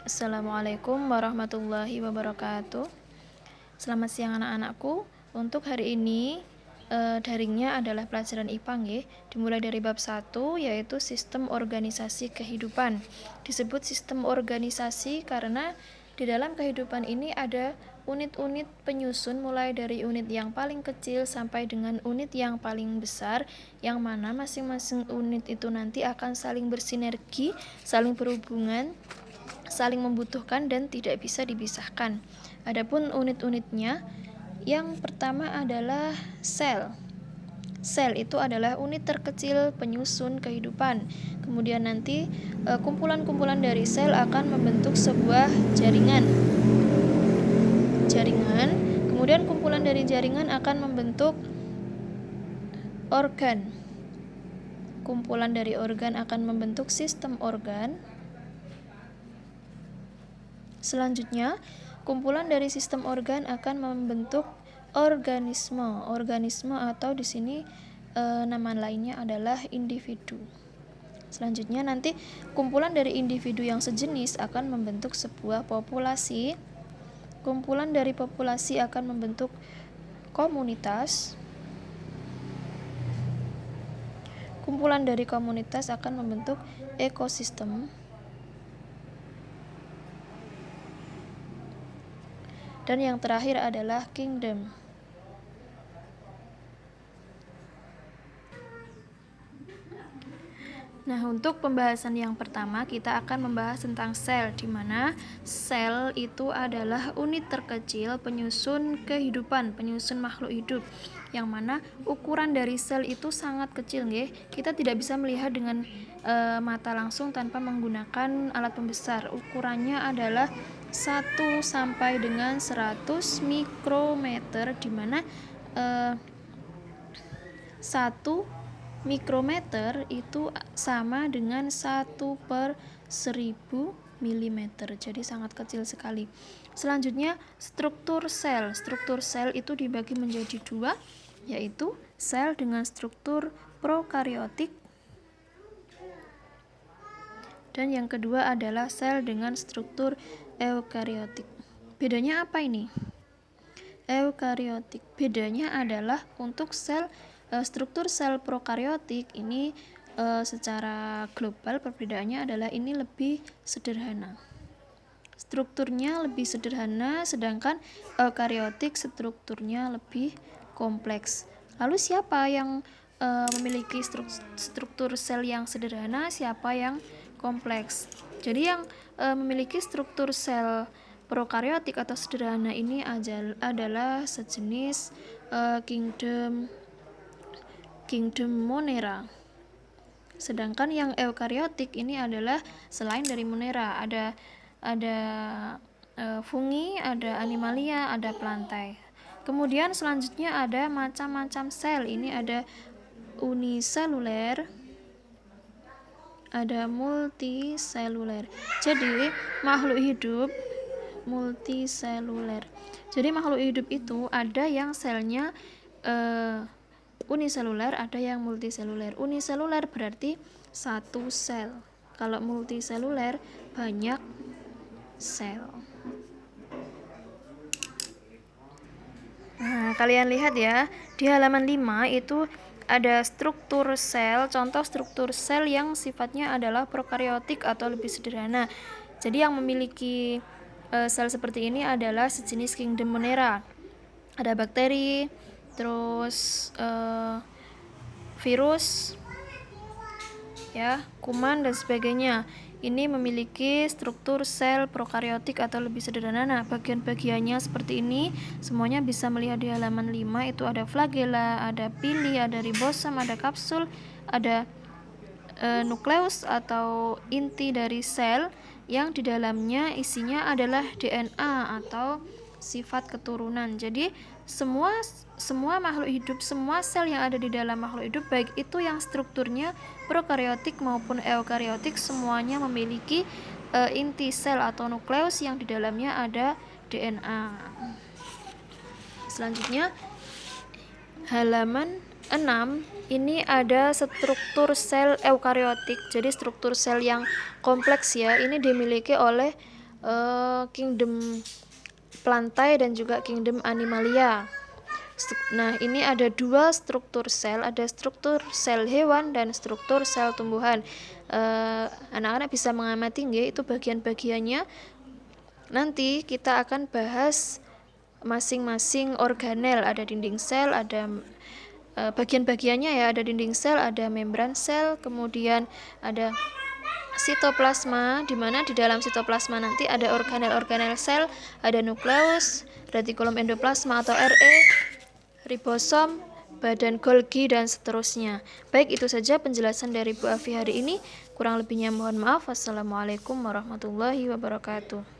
Assalamualaikum warahmatullahi wabarakatuh. Selamat siang anak-anakku. Untuk hari ini daringnya adalah pelajaran IPA nggih. Dimulai dari bab 1 yaitu sistem organisasi kehidupan. Disebut sistem organisasi karena di dalam kehidupan ini ada unit-unit penyusun mulai dari unit yang paling kecil sampai dengan unit yang paling besar, yang mana masing-masing unit itu nanti akan saling bersinergi, saling berhubungan, saling membutuhkan dan tidak bisa dipisahkan. Adapun unit-unitnya, yang pertama adalah sel. Sel itu adalah unit terkecil penyusun kehidupan. Kemudian nanti kumpulan-kumpulan dari sel akan membentuk sebuah jaringan. Kemudian kumpulan dari jaringan akan membentuk organ. Kumpulan dari organ akan membentuk sistem organ. Selanjutnya, kumpulan dari sistem organ akan membentuk organisme. Organisme atau di sini nama lainnya adalah individu. Selanjutnya nanti kumpulan dari individu yang sejenis akan membentuk sebuah populasi. Kumpulan dari populasi akan membentuk komunitas. Kumpulan dari komunitas akan membentuk ekosistem. Dan yang terakhir adalah kingdom. Nah, untuk pembahasan yang pertama kita akan membahas tentang sel, di mana sel itu adalah unit terkecil penyusun kehidupan, penyusun makhluk hidup, yang mana ukuran dari sel itu sangat kecil nggih. Kita tidak bisa melihat dengan mata langsung tanpa menggunakan alat pembesar. Ukurannya adalah 1 sampai dengan 100 mikrometer, di mana 1 mikrometer itu sama dengan 1/1000 mm, jadi sangat kecil sekali. Selanjutnya struktur sel. Struktur sel itu dibagi menjadi 2, yaitu sel dengan struktur prokariotik dan yang kedua adalah sel dengan struktur eukariotik. Bedanya apa ini? Eukariotik, bedanya adalah untuk struktur sel prokariotik ini secara global perbedaannya adalah ini lebih sederhana. Strukturnya lebih sederhana, sedangkan eukariotik strukturnya lebih kompleks. Lalu siapa yang memiliki struktur sel yang sederhana, siapa yang kompleks? Jadi yang memiliki struktur sel prokariotik atau sederhana ini adalah sejenis kingdom Monera. Sedangkan yang eukariotik ini adalah selain dari Monera, ada fungi, ada animalia, ada plantae. Kemudian selanjutnya ada macam-macam sel. Ini ada uniseluler, ada multiseluler. Jadi makhluk hidup multiseluler. Jadi makhluk hidup itu ada yang selnya uniseluler, ada yang multiseluler. Uniseluler berarti 1 sel. Kalau multiseluler banyak sel. Nah, kalian lihat ya, di halaman 5 itu ada struktur sel, contoh struktur sel yang sifatnya adalah prokariotik atau lebih sederhana. Jadi yang memiliki sel seperti ini adalah sejenis kingdom Monera. Ada bakteri, terus virus, ya, kuman dan sebagainya. Ini memiliki struktur sel prokariotik atau lebih sederhana. Nah, bagian-bagiannya seperti ini, semuanya bisa melihat di halaman 5. Itu ada flagela, ada pili, ada ribosom, ada kapsul, ada nukleus atau inti dari sel yang di dalamnya isinya adalah DNA atau sifat keturunan. Jadi semua makhluk hidup, semua sel yang ada di dalam makhluk hidup, baik itu yang strukturnya prokariotik maupun eukariotik, semuanya memiliki inti sel atau nukleus yang di dalamnya ada DNA. Selanjutnya halaman 6 ini ada struktur sel eukariotik. Jadi struktur sel yang kompleks ya, ini dimiliki oleh kingdom plantae dan juga kingdom animalia. Nah, ini ada dua struktur sel, ada struktur sel hewan dan struktur sel tumbuhan. Anak-anak bisa mengamati nggih, itu bagian-bagiannya. Nanti kita akan bahas masing-masing organel, ada dinding sel, ada bagian-bagiannya ya, ada dinding sel, ada membran sel, kemudian ada sitoplasma, di mana di dalam sitoplasma nanti ada organel-organel sel, ada nukleus, retikulum endoplasma atau RE, ribosom, badan Golgi, dan seterusnya. Baik, itu saja penjelasan dari Bu Afi hari ini. Kurang lebihnya mohon maaf. Wassalamualaikum warahmatullahi wabarakatuh.